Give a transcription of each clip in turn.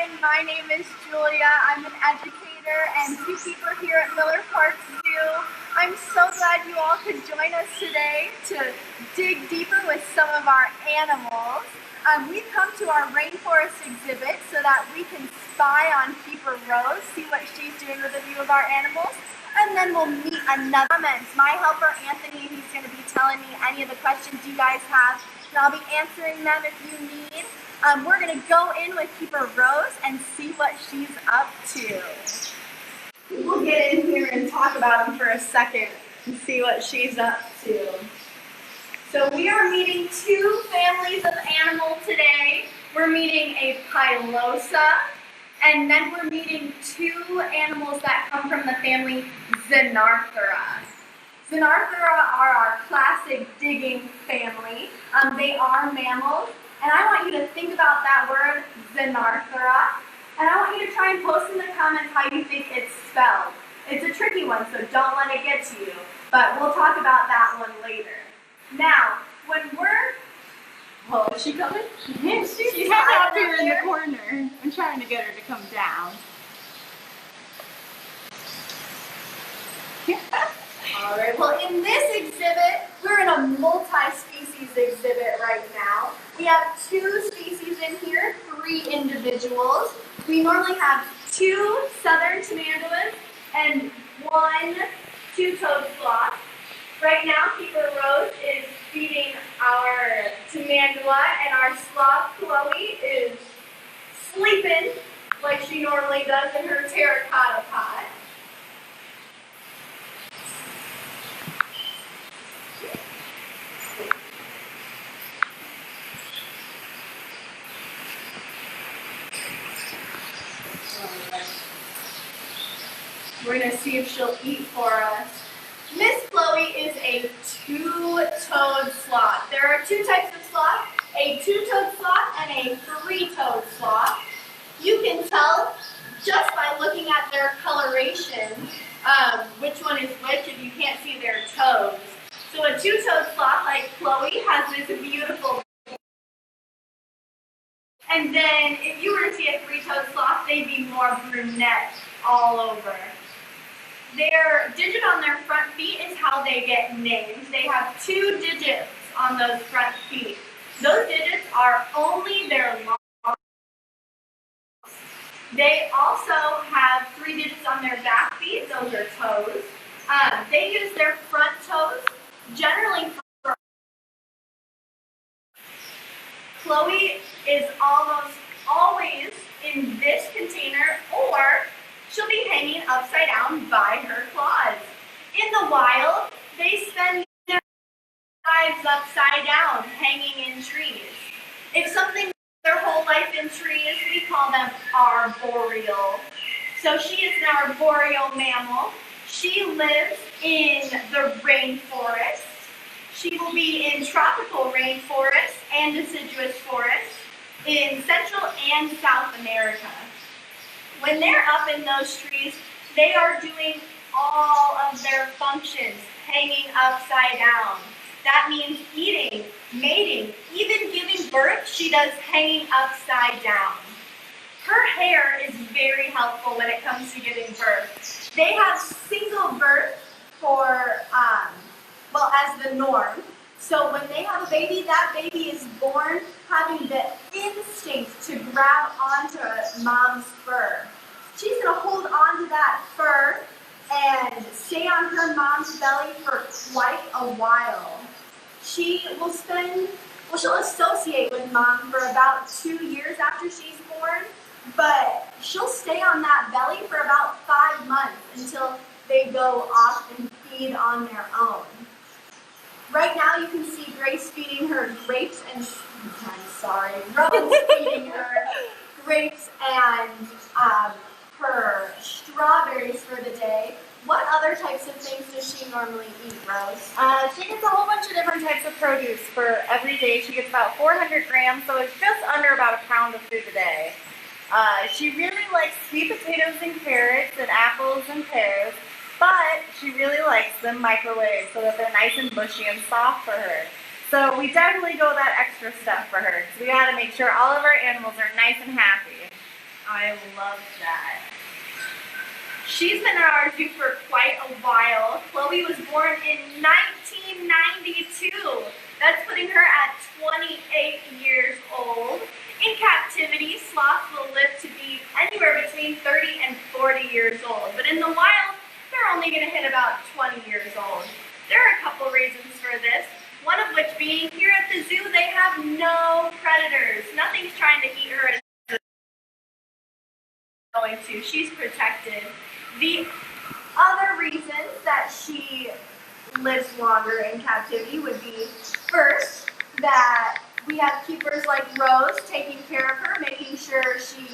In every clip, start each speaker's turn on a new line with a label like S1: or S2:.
S1: everyone. My name is Julia. I'm an educator and zookeeper here at Miller Park Zoo. I'm so glad you all could join us today to dig deeper with some of our animals. We've come to our rainforest exhibit so that we can spy on Keeper Rose, see what she's doing with a few of our animals, and then we'll meet another comments. My helper Anthony, he's going to be telling me any of the questions you guys have, and I'll be answering them if you need. We're going to go in with Keeper Rose and see what she's up to. We'll get in here and talk about him for a second and see what she's up to. So we are meeting two families of animals today. We're meeting a pilosa, and then we're meeting two animals that come from the family Xenarthra. Xenarthra are our classic digging family. They are mammals, and I want you to think about that word, Xenarthra, and I want you to try and post in the comments how you think it's spelled. It's a tricky one, so don't let it get to you, but we'll talk about that one later. Now, when we're... Oh, is she coming?
S2: Yeah, she's up here in the corner. I'm trying to get her to come down.
S1: All right, well, in this exhibit, we're in a multi-species exhibit right now. We have two species in here, three individuals. We normally have two southern Tamanduas and one two-toed sloth. Right now, Keeper Rose is feeding our Tamandua, and our sloth, Chloe, is sleeping like she normally does in her terracotta pot. We're going to see if she'll eat for us. Miss Chloe is a two-toed sloth. There are two types of sloth, a two-toed sloth and a three-toed sloth. You can tell just by looking at their coloration which one is which if you can't see their toes. So a two-toed sloth like Chloe has this beautiful, and then if you were to see a three-toed sloth, they'd be more brunette all over. Their digit on their front feet is how they get named. They have two digits on those front feet. Those digits are only their long. They also have three digits on their back feet. Those are toes. They use their front toes generally for... Chloe is almost always in this container, or she'll be hanging upside down by her claws. In the wild, they spend their lives upside down, hanging in trees. If something their whole life in trees, we call them arboreal. So she is an arboreal mammal. She lives in the rainforest. She will be in tropical rainforests and deciduous forests in Central and South America. When they're up in those trees, they are doing all of their functions, hanging upside down. That means eating, mating, even giving birth, she does hanging upside down. Her hair is very helpful when it comes to giving birth. They have single birth for, as the norm. So when they have a baby, that baby is born having the instinct to grab onto mom's fur. She's going to hold on to that fur and stay on her mom's belly for quite a while. She will she'll associate with mom for about 2 years after she's born, but she'll stay on that belly for about 5 months until they go off and feed on their own. Right now you can see Grace feeding her grapes and, Rowan's feeding her grapes and her strawberries for the day. What other types of things does she normally eat, Rose?
S2: She gets a whole bunch of different types of produce for every day. She gets about 400 grams, so it's just under about a pound of food a day. She really likes sweet potatoes and carrots and apples and pears, but she really likes them microwaved so that they're nice and mushy and soft for her. So we definitely go that extra step for her, because we got to make sure all of our animals are nice and happy.
S1: I love that. She's been at our zoo for quite a while. Chloe was born in 1992. That's putting her at 28 years old. In captivity, sloths will live to be anywhere between 30 and 40 years old. But in the wild, they're only going to hit about 20 years old. There are a couple reasons for this. One of which being here at the zoo, they have no predators. Nothing's trying to eat her as going to. She's protected. The other reasons that she lives longer in captivity would be, first, that we have keepers like Rose taking care of her, making sure she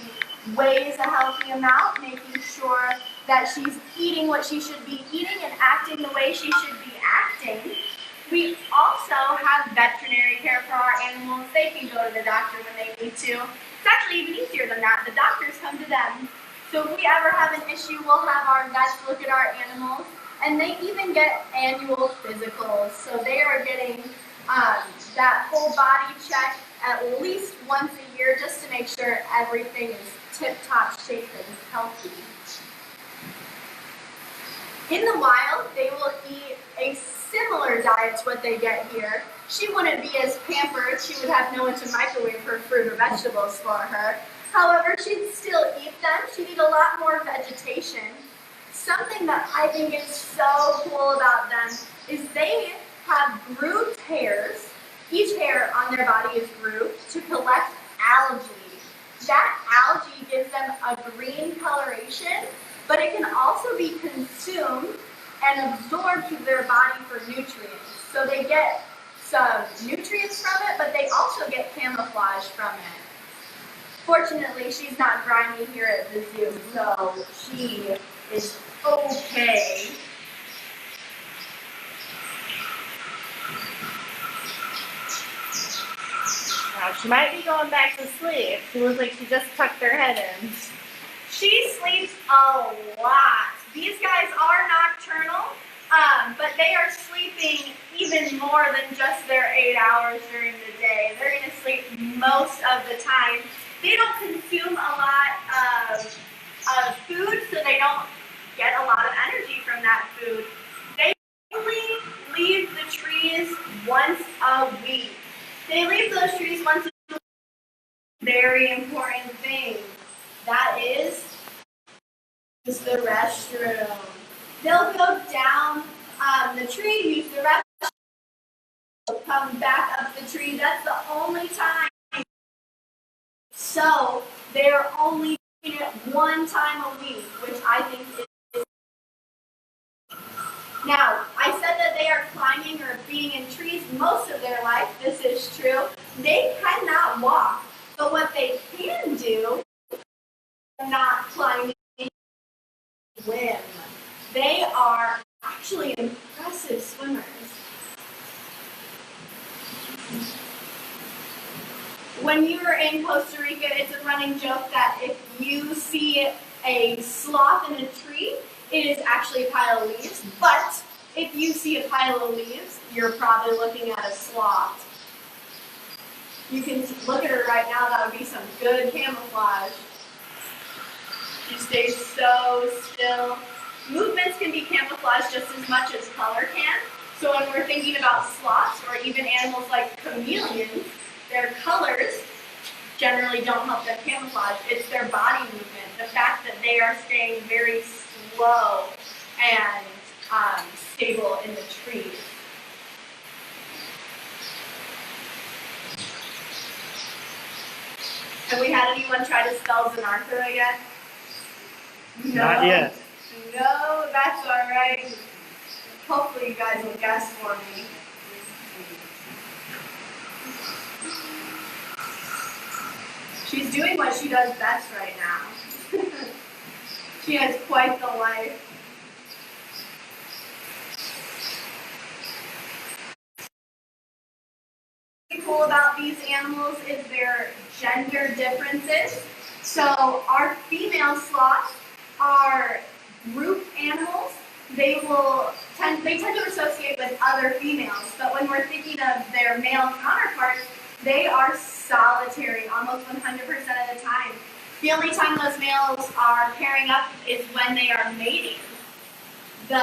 S1: weighs a healthy amount, making sure that she's eating what she should be eating and acting the way she should be acting. We also have veterinary care for our animals. They can go to the doctor when they need to. It's actually even easier than that. The doctors come to them. So if we ever have an issue, we'll have our vets look at our animals. And they even get annual physicals. So they are getting that whole body check at least once a year just to make sure everything is tip-top shape and healthy. In the wild, they will eat a similar diet to what they get here. She wouldn't be as pampered. She would have no one to microwave her fruit or vegetables for her. However, she'd still eat them. She'd eat a lot more vegetation. Something that I think is so cool about them is they have grooved hairs. Each hair on their body is grooved to collect algae. That algae gives them a green coloration, but it can also be consumed and absorbed to their body for nutrients. So they get some nutrients from it, but they also get camouflage from it. Fortunately, she's not grimy here at the zoo, so she is okay.
S2: Now, she might be going back to sleep. She looks like she just tucked her head in.
S1: She sleeps a lot. These guys are nocturnal, but they are sleeping even more than just their 8 hours during the day. They're going to sleep most of the time. They don't consume a lot of food, so they don't get a lot of energy from that food. They only leave the trees once a week. They leave those trees once a week. Very important thing. That is the restroom. They'll go down the tree, use the restroom, come back up the tree. That's the only time. So they're only doing it one time a week, which I think is. Now, I said that they are climbing or being in trees most of their life. This is true. They cannot walk. But what they can do is not climbing, swim. They are actually impressive swimmers. When you are in Costa Rica, it's a running joke that if you see a sloth in a tree, it is actually a pile of leaves. But if you see a pile of leaves, you're probably looking at a sloth. You can look at her right now, that would be some good camouflage. She stays so still. Movements can be camouflaged just as much as color can. So when we're thinking about sloths or even animals like chameleons, their colors generally don't help them camouflage. It's their body movement, the fact that they are staying very slow and stable in the trees. Have we had anyone try to spell Xanartha yet? No.
S3: Not yet.
S1: No, that's all right. Hopefully you guys will guess for me. She's doing what she does best right now. She has quite the life. What's cool about these animals is their gender differences. So our female sloths are group animals. They tend to associate with other females, but when we're thinking of their male counterparts, they are solitary almost 100% of the time. The only time those males are pairing up is when they are mating. The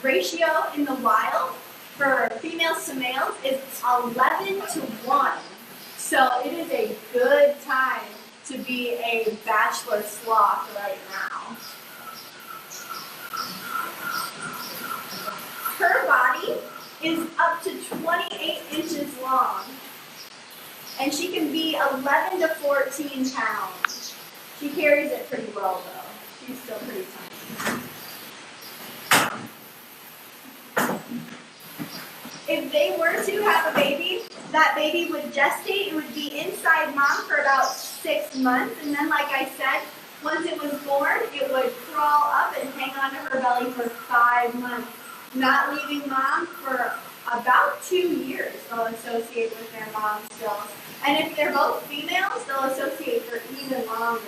S1: ratio in the wild for females to males is 11-to-1. So it is a good time to be a bachelor sloth right now. Her body is up to 28 inches long, and she can be 11 to 14 pounds. She carries it pretty well, though. She's still pretty tiny. If they were to have a baby, that baby would gestate. It would be inside mom for about 6 months, and then, like I said, once it was born, it would crawl up and hang onto her belly for 5 months, not leaving mom for about 2 years. They'll associate with their mom still. And if they're both females, they'll associate for even longer.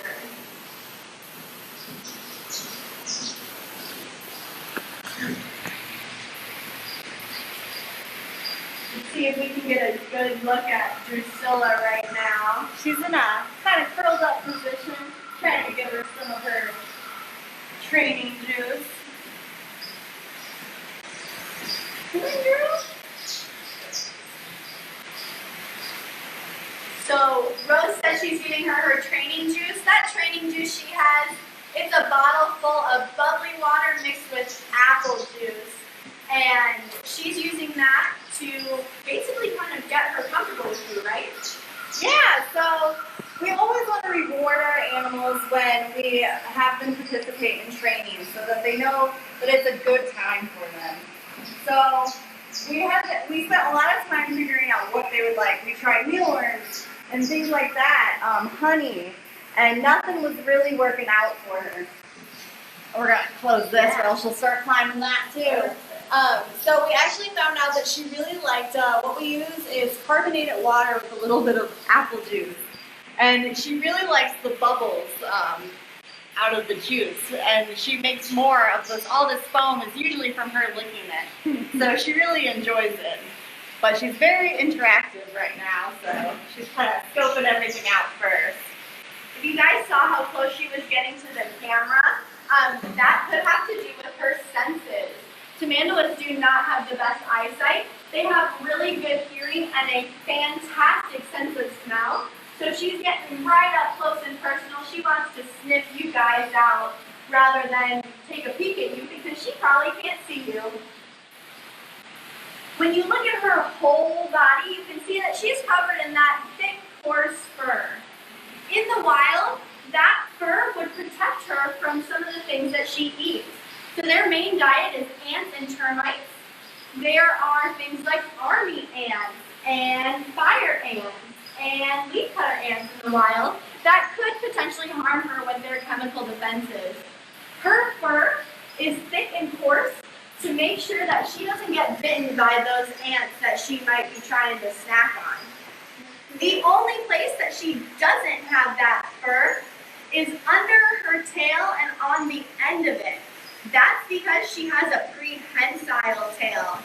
S1: Let's see if we can get a good look at Drusilla right now. She's in a kind of curled up position, trying to give her some of her training juice. Come on, girl. So Rose says she's giving her training juice. That training juice she has, it's a bottle full of bubbly water mixed with apple juice. And she's using that to basically kind of get her comfortable with you, right?
S2: Yeah, so we always want to reward our animals when we have them participate in training so that they know that it's a good time for them. So we spent a lot of time figuring out what they would like. We tried mealworms and things like that, honey, and nothing was really working out for her. We're going to close this or else she'll start climbing that too.
S3: So we actually found out that she really liked, what we use is carbonated water with a little bit of apple juice.
S2: And she really likes the bubbles out of the juice. And she makes more of this. All this foam is usually from her licking it. So she really enjoys it. But she's very interactive right now, so she's kind of scoping everything out first.
S1: If you guys saw how close she was getting to the camera, that could have to do with her senses. Tamanduas do not have the best eyesight. They have really good hearing and a fantastic sense of smell. So if she's getting right up close and personal, she wants to sniff you guys out rather than take a peek at you because she probably can't see you. When you look at her whole body, you can see that she's covered in that thick, coarse fur. In the wild, that fur would protect her from some of the things that she eats. So their main diet is ants and termites. There are things like army ants and fire ants and leafcutter ants in the wild that could potentially harm her with their chemical defenses. Her fur is thick and coarse to make sure that she doesn't get bitten by those ants that she might be trying to snack on. The only place that she doesn't have that fur is under her tail and on the end of it. That's because she has a prehensile tail.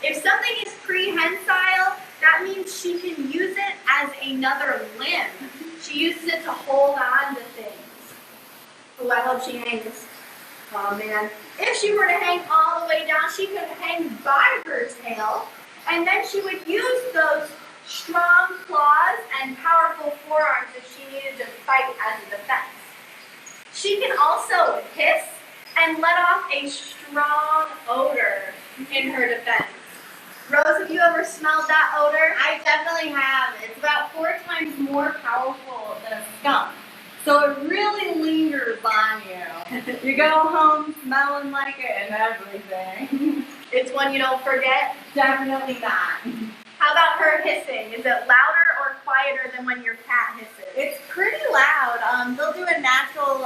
S1: If something is prehensile, that means she can use it as another limb. She uses it to hold on to things. Oh, I hope she hangs. Oh man. If she were to hang all the way down, she could hang by her tail, and then she would use those strong claws and powerful forearms if she needed to fight as a defense. She can also hiss and let off a strong odor in her defense. Rose, have you ever smelled that odor?
S2: I definitely have. It's about 4 times more powerful than a skunk. So it really lingers on you. You go home smelling like it and everything.
S1: It's one you don't forget?
S2: Definitely not.
S1: How about her hissing? Is it louder or quieter than when your cat hisses?
S2: It's pretty loud. They'll do a natural,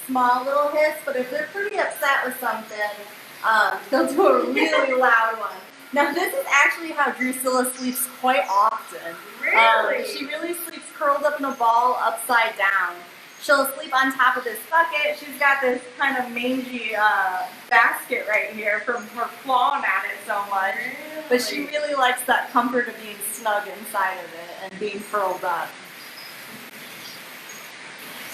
S2: small little hiss, but if they're pretty upset with something, they'll do a really loud one. Now, this is actually how Drusilla sleeps quite often.
S1: Really?
S2: She really sleeps curled up in a ball upside down. She'll sleep on top of this bucket. She's got this kind of mangy basket right here from her clawing at it so much.
S1: Really?
S2: But she really likes that comfort of being snug inside of it and being curled up.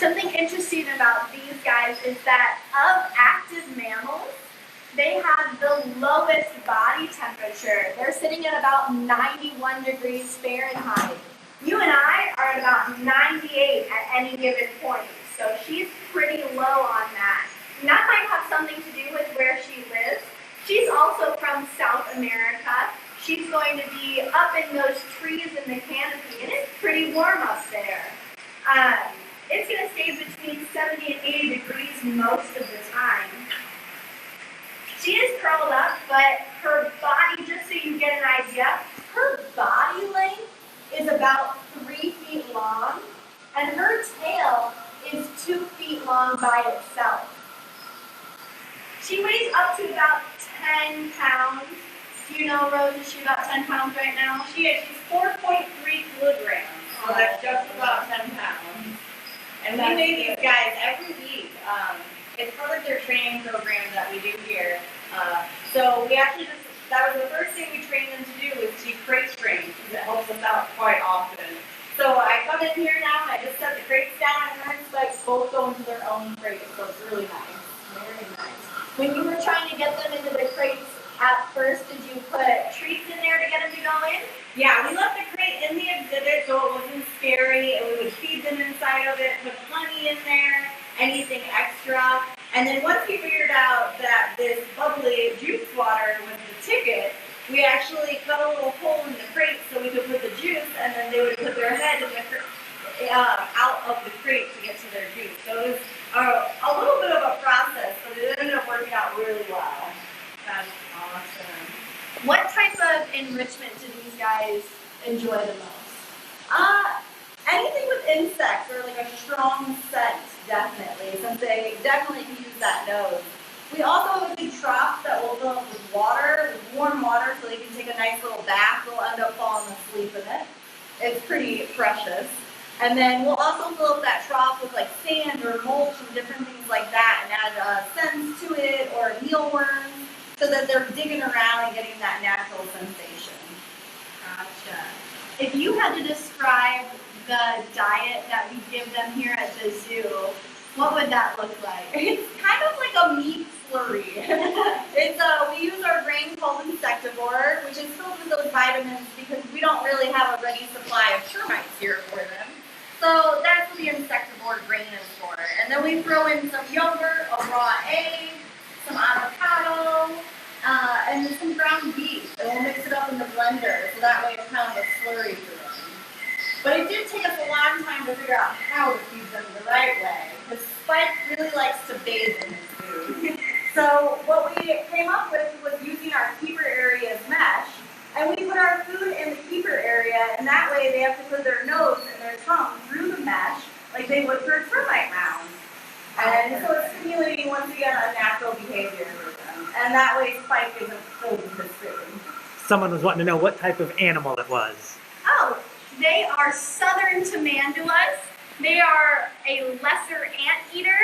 S1: Something interesting about these guys is that of active mammals, they have the lowest body temperature. They're sitting at about 91 degrees Fahrenheit. You and I are at about 98 at any given point, so she's pretty low on that. And that might have something to do with where she lives. She's also from South America. She's going to be up in those trees in the canopy, and it's pretty warm up there. It's going to stay between 70 and 80 degrees most of the time. She is curled up, but her body, just so you get an idea, her body length is about 3 feet long, and her tail is 2 feet long by itself. She weighs up to about 10 pounds. Do you know, Rose, is she about 10 pounds right now?
S2: She's 4.3 kilograms, so that's just about 10 pounds. And we weigh these guys every week. It's part of their training program that we do here. So we actually that was the first thing we trained them to do was to crate train, because it helps us out quite often. So I come in here now and I just set the crates down, and her spikes both go into their own crates, so it's really nice.
S1: Very nice. When you were trying to get them into the crates at first, did you put treats in there to get them to go in?
S2: Yeah, we left the crate in the exhibit so it wasn't scary, and we would feed them inside of it, put honey in there, anything extra. And then once we figured out that this bubbly juice water was the ticket, we actually cut a little hole in the crate so we could put the juice, and then they would put their head in the out of the crate to get to their juice. So it was a little bit of a process, but it ended up working out really well. That's awesome.
S1: What type of enrichment do these guys enjoy the most?
S2: Anything with insects or like a strong scent, definitely, since they definitely can use that nose. We also have a big trough that will fill up with water, with warm water, so they can take a nice little bath. They'll end up falling asleep in it. It's pretty precious. And then we'll also fill up that trough with like sand or mulch and different things like that, and add scents to it or mealworms, so that they're digging around and getting that natural sensation.
S1: Gotcha. If you had to describe the diet that we give them here at the zoo, what would that look like?
S2: It's kind of like a meat slurry. We use our grain called insectivore, which is filled with those vitamins because we don't really have a ready supply of termites here for them. So that's what the insectivore grain is for. And then we throw in some yogurt, a raw egg, some avocado, and then some ground beef. And we'll mix it up in the blender so that way it's kind of a slurry for them. But it did take us a long time to figure out how to feed them the right way, because Spike really likes to bathe in his food. So what we came up with was using our keeper area's mesh, and we put our food in the keeper area, and that way they have to put their nose and their tongue through the mesh like they would for a termite mound. And so it's stimulating, once again, a natural behavior for them. And that way Spike isn't filled with his food.
S4: Someone was wanting to know what type of animal it was.
S1: Oh, they are southern Tamanduas. They are a lesser anteater.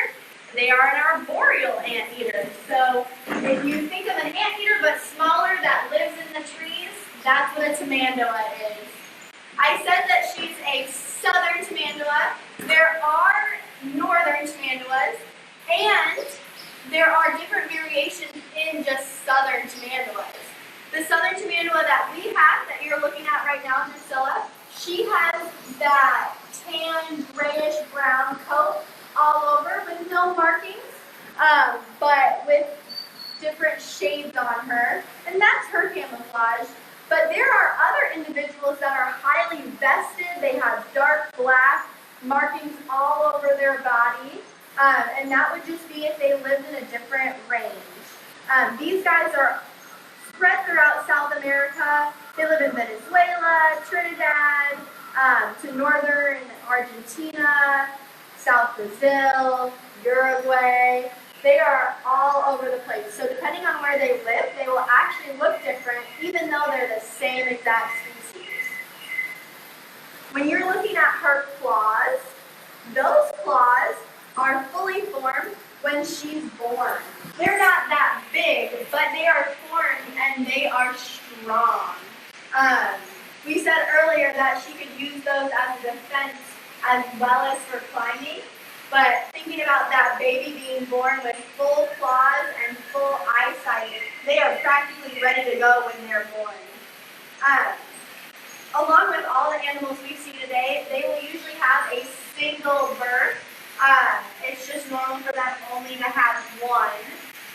S1: They are an arboreal anteater. So if you think of an anteater but smaller that lives in the trees, that's what a Tamandua is. I said that she's a southern Tamandua. There are northern Tamanduas, and there are different variations in just southern Tamanduas. The southern Tamandua that we have, that you're looking at right now, Drusilla, she has that tan, grayish brown coat all over with no markings, but with different shades on her, and that's her camouflage. But there are other individuals that are highly vested. They have dark black markings all over their body, and that would just be if they lived in a different range. These guys are spread throughout South America. They live in Venezuela, Trinidad, to northern Argentina, South Brazil, Uruguay. They are all over the place. So depending on where they live, they will actually look different, even though they're the same exact species. When you're looking at her claws, those claws are fully formed when she's born. They're not that big, but they are formed and they are strong. We said earlier that she could use those as a defense as well as for climbing. But thinking about that baby being born with full claws and full eyesight, they are practically ready to go when they're born. Along with all the animals we see today, they will usually have a single birth. It's just normal for them only to have one,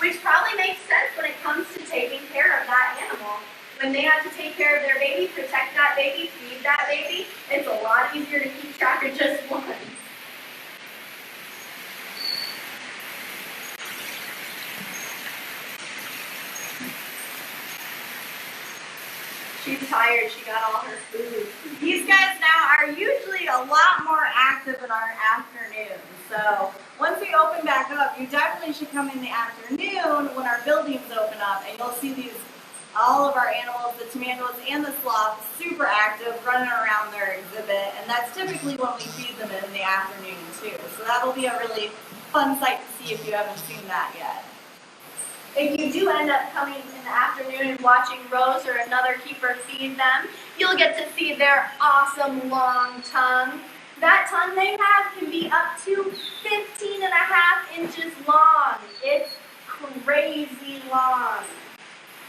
S1: which probably makes sense when it comes to taking care of that animal. When they have to take care of their baby, protect that baby, feed that baby, it's a lot easier to keep track of just one. She's tired, she got all her food.
S3: These guys now are usually a lot more active in our afternoon. So once we open back up, you definitely should come in the afternoon when our buildings open up, and you'll see all of our animals, the Tamanduas and the Sloths, super active, running around their exhibit, and that's typically when we feed them in the afternoon too. So that'll be a really fun sight to see if you haven't seen that yet.
S1: If you do end up coming in the afternoon and watching Rose or another keeper feed them, you'll get to see their awesome long tongue. That tongue they have can be up to 15.5 inches long. It's crazy long.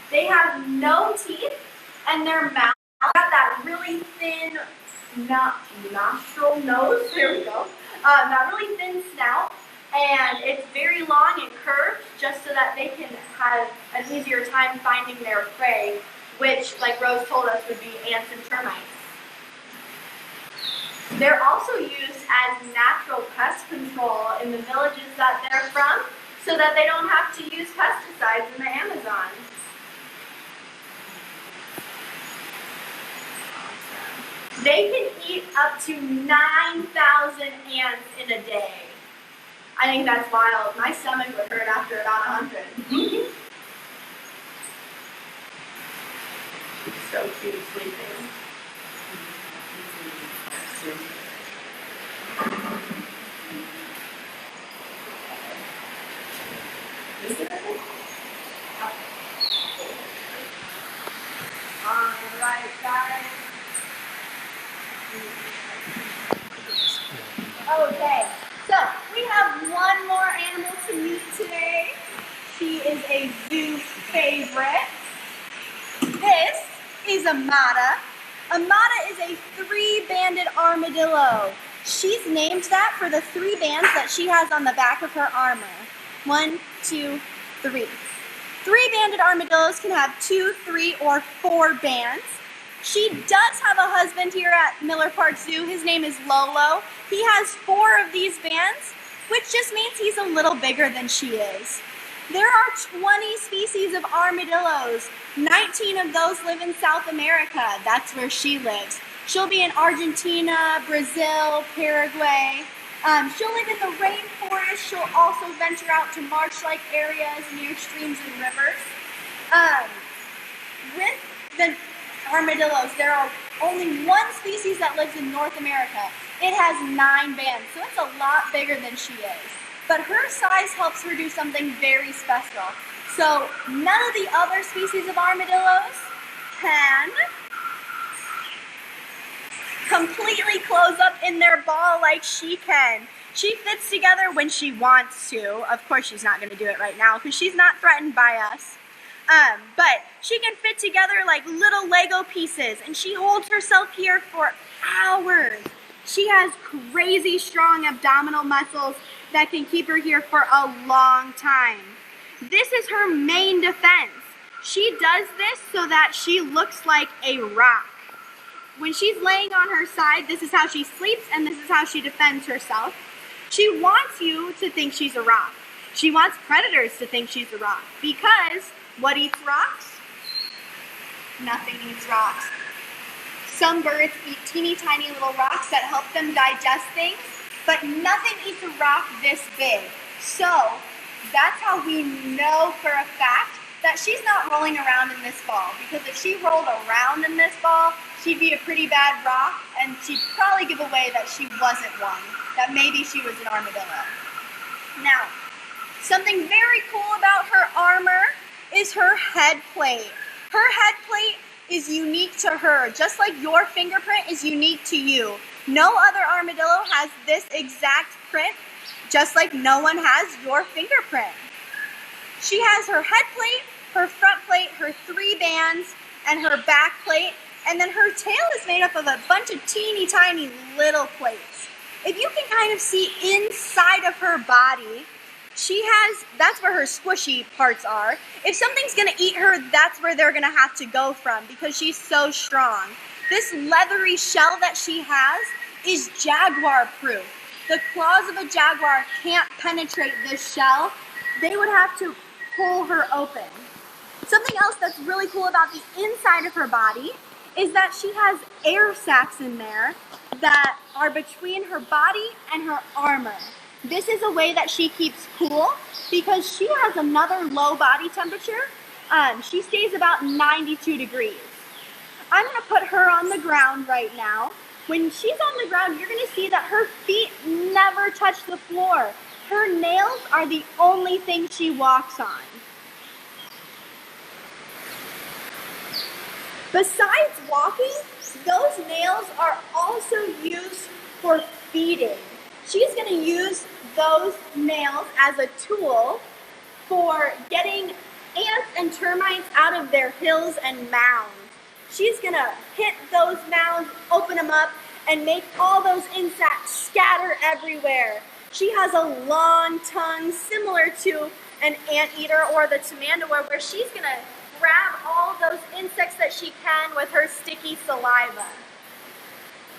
S1: They have no teeth, and their mouth got that really thin nostril nose. There we go. That really thin snout. And it's very long and curved just so that they can have an easier time finding their prey, which, like Rose told us, would be ants and termites. They're also used as natural pest control in the villages that they're from so that they don't have to use pesticides in the Amazon. They can eat up to 9,000 ants in a day. I think that's wild. My stomach would hurt after about 100. She's so cute sleeping. Alright, guys. Okay. So, we have one more animal to meet today. She is a zoo favorite. This is Amata. Amata is a 3-banded armadillo. She's named that for the 3 bands that she has on the back of her armor. 1, 2, 3. 3-banded armadillos can have 2, 3, or 4 bands. She does have a husband here at Miller Park Zoo. His name is Lolo. He has 4 of these bands, which just means he's a little bigger than she is. There are 20 species of armadillos. 19 of those live in South America. That's where she lives. She'll be in Argentina, Brazil, Paraguay. She'll live in the rainforest. She'll also venture out to marsh-like areas near streams and rivers. With the armadillos, there are only one species that lives in North America. It has 9 bands, so it's a lot bigger than she is. But her size helps her do something very special. So none of the other species of armadillos can completely close up in their ball like she can. She fits together when she wants to. Of course, she's not going to do it right now because she's not threatened by us. But she can fit together like little Lego pieces, and she holds herself here for hours. She has crazy strong abdominal muscles that can keep her here for a long time. This is her main defense. She does this so that she looks like a rock. When she's laying on her side, this is how she sleeps, and this is how she defends herself. She wants you to think she's a rock. She wants predators to think she's a rock, because what eats rocks? Nothing eats rocks. Some birds eat teeny tiny little rocks that help them digest things, but nothing eats a rock this big. So that's how we know for a fact that she's not rolling around in this ball, because if she rolled around in this ball, she'd be a pretty bad rock, and she'd probably give away that she wasn't one, that maybe she was an armadillo. Now, something very cool about her armor is her head plate. Her head plate is unique to her, just like your fingerprint is unique to you. No other armadillo has this exact print just like no one has your fingerprint. She has her head plate, her front plate, her 3 bands, and her back plate, and then her tail is made up of a bunch of teeny tiny little plates. If you can kind of see inside of her body, that's where her squishy parts are. If something's gonna eat her, that's where they're gonna have to go from because she's so strong. This leathery shell that she has is jaguar proof. The claws of a jaguar can't penetrate this shell. They would have to pull her open. Something else that's really cool about the inside of her body is that she has air sacs in there that are between her body and her armor. This is a way that she keeps cool because she has another low body temperature. She stays about 92 degrees. I'm gonna put her on the ground right now. When she's on the ground, you're gonna see that her feet never touch the floor. Her nails are the only thing she walks on. Besides walking, those nails are also used for feeding. She's going to use those nails as a tool for getting ants and termites out of their hills and mounds. She's going to hit those mounds, open them up, and make all those insects scatter everywhere. She has a long tongue similar to an anteater or the Tamandua, where she's going to grab all those insects that she can with her sticky saliva.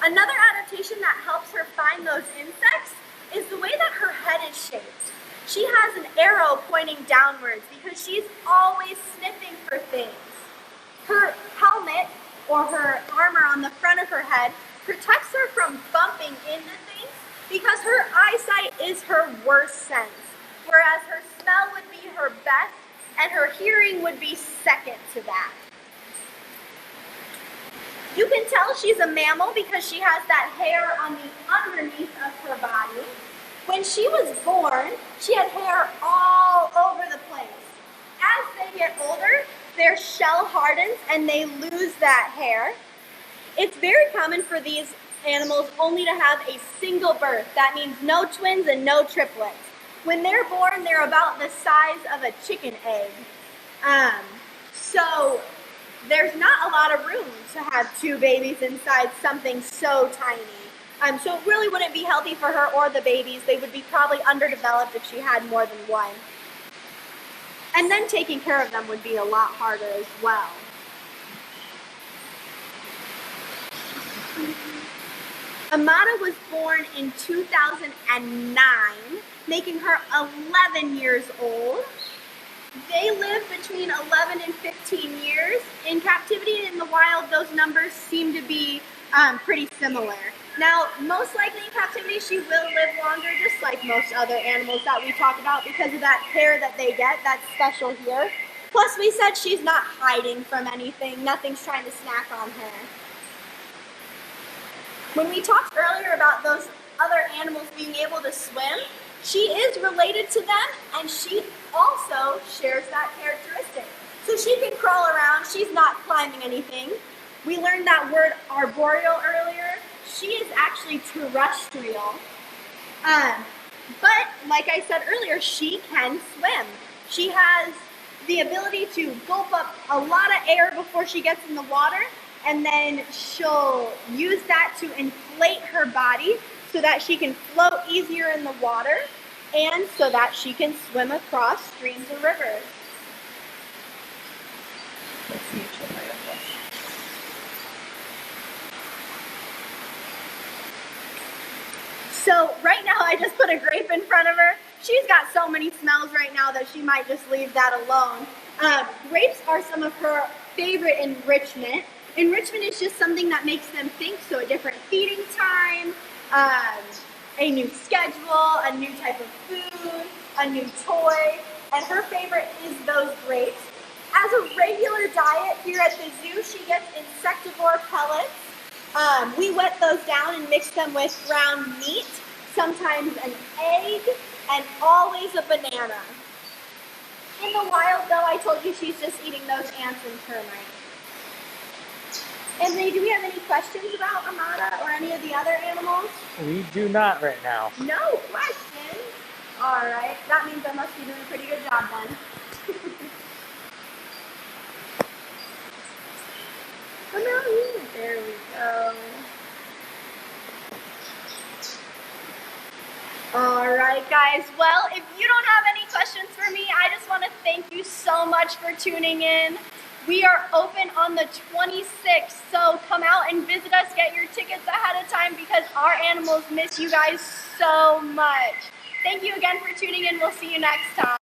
S1: Another adaptation that helps her find those insects is the way that her head is shaped. She has an arrow pointing downwards because she's always sniffing for things. Her helmet or her armor on the front of her head protects her from bumping into things because her eyesight is her worst sense, whereas her smell would be her best and her hearing would be second to that. You can tell she's a mammal because she has that hair on the underneath of her body. When she was born, she had hair all over the place. As they get older, their shell hardens and they lose that hair. It's very common for these animals only to have a single birth. That means no twins and no triplets. When they're born, they're about the size of a chicken egg. So there's not a lot of room to have 2 babies inside something so tiny. So it really wouldn't be healthy for her or the babies. They would be probably underdeveloped if she had more than one. And then taking care of them would be a lot harder as well. Amada was born in 2009, making her 11 years old. They live between 11 and 15 years. In captivity and in the wild, those numbers seem to be pretty similar. Now, most likely in captivity, she will live longer, just like most other animals that we talk about, because of that hair that they get, that's special here. Plus, we said she's not hiding from anything. Nothing's trying to snack on her. When we talked earlier about those other animals being able to swim, she is related to them, and she also shares that characteristic. So she can crawl around. She's not climbing anything. We learned that word arboreal earlier. She is actually terrestrial. But like I said earlier, she can swim. She has the ability to gulp up a lot of air before she gets in the water, and then she'll use that to inflate her body so that she can float easier in the water and so that she can swim across streams and rivers. Let's see if she'll write up this. So right now I just put a grape in front of her. She's got so many smells right now that she might just leave that alone. Grapes are some of her favorite enrichment. Enrichment is just something that makes them think, so a different feeding time, a new schedule, a new type of food, a new toy, and her favorite is those grapes. As a regular diet here at the zoo, she gets insectivore pellets. We wet those down and mix them with ground meat, sometimes an egg, and always a banana. In the wild, though, I told you she's just eating those ants and termites. Anthony, do we have any questions about Amada or any of the other animals?
S4: We do not right now.
S1: No questions? All right, that means I must be doing a pretty good job then. Come out here. There we go. All right, guys. Well, if you don't have any questions for me, I just want to thank you so much for tuning in. We are open on the 26th, so come out and visit us. Get your tickets ahead of time because our animals miss you guys so much. Thank you again for tuning in. We'll see you next time.